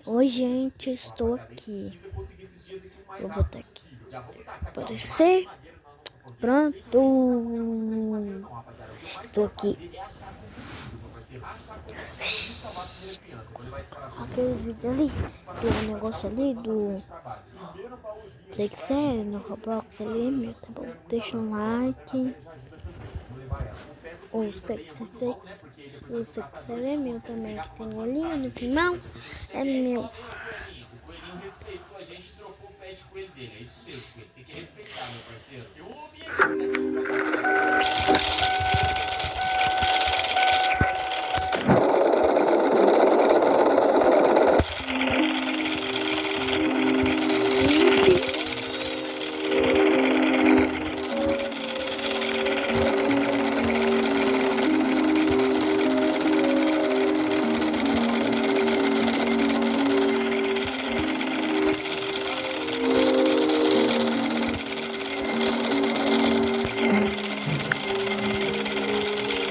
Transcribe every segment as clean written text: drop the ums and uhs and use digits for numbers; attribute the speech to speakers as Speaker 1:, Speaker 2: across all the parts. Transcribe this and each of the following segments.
Speaker 1: Oi, gente, estou aqui. Vou botar aqui. Aparecer. Pronto. Estou aqui. Aquele vídeo ali, do negócio ali, do... Sei que é no Roblox ali, meu, tá bom? Deixa um like. O 66 é meu também, que tem olhinho no final, é meu.
Speaker 2: O coelhinho respeitou a gente e trocou o pé de coelho dele. É isso mesmo, coelho. Tem que respeitar, meu parceiro. Eu ouvi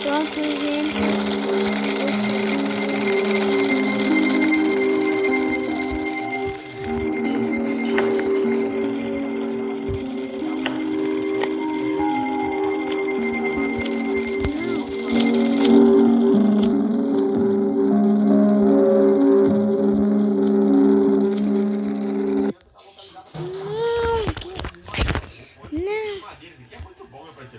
Speaker 1: Pronto, gente.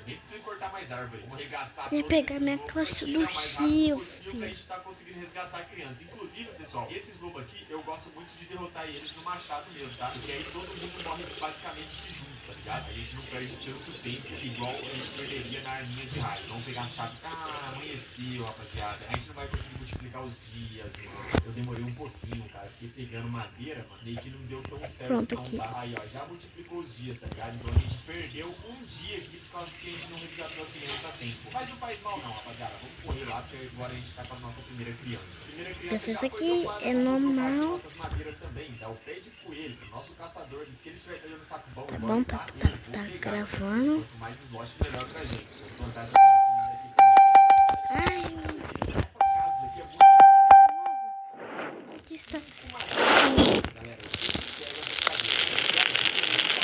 Speaker 2: Nem precisa cortar mais árvore. Vamos arregaçar
Speaker 1: Vem
Speaker 2: todos
Speaker 1: pegar
Speaker 2: esses
Speaker 1: minha
Speaker 2: lobos
Speaker 1: classe
Speaker 2: aqui
Speaker 1: do
Speaker 2: o mais rápido
Speaker 1: fio,
Speaker 2: possível pra gente tá conseguindo resgatar a criança. Inclusive, pessoal, esses lobos aqui, eu gosto muito de derrotar eles no machado mesmo, tá? Porque aí todo mundo morre basicamente aqui junto, tá ligado? A gente não perde tanto tempo igual a gente perderia na arminha de raio. Vamos pegar a chave. Ah, amanheceu, rapaziada. A gente não vai conseguir multiplicar os dias, mano. Eu demorei um pouquinho, cara. Fiquei pegando madeira, mano. Meio que não deu tão certo.
Speaker 1: Pronto,
Speaker 2: não,
Speaker 1: aqui.
Speaker 2: tá? Aí, ó, já multiplicou os dias, tá ligado? Então a gente perdeu um dia aqui por causa que a gente não resgatou a criança a tempo. Mas não faz mal não, rapaziada. Vamos correr lá, porque agora a gente tá com a nossa primeira criança. Primeira criança
Speaker 1: Essa
Speaker 2: já
Speaker 1: aqui
Speaker 2: foi
Speaker 1: é normal.
Speaker 2: nossas madeiras também. Dá o pé de coelho pro nosso caçador. E se ele estiver pegando saco bom,
Speaker 1: Tá bom, tá gravando.
Speaker 2: quanto mais slot, melhor pra gente. Vou plantar essas
Speaker 1: Ai,
Speaker 2: essas casas aqui é muito...
Speaker 1: aqui está.
Speaker 2: Galera, eu sempre pego essas cadeiras.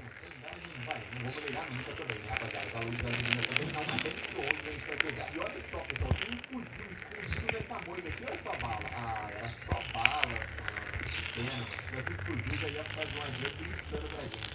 Speaker 2: Não vou ligar nunca também, né, rapaziada? Os alunos da menina também não, mas tem que onde a gente vai pegar. E olha só, pessoal, tem um fuzil escondido nessa moita aqui. Olha só a bala. Ah, era só bala. Que pena, mano. Se tivesse um fuzil, já ia fazer um adianto insano pra gente.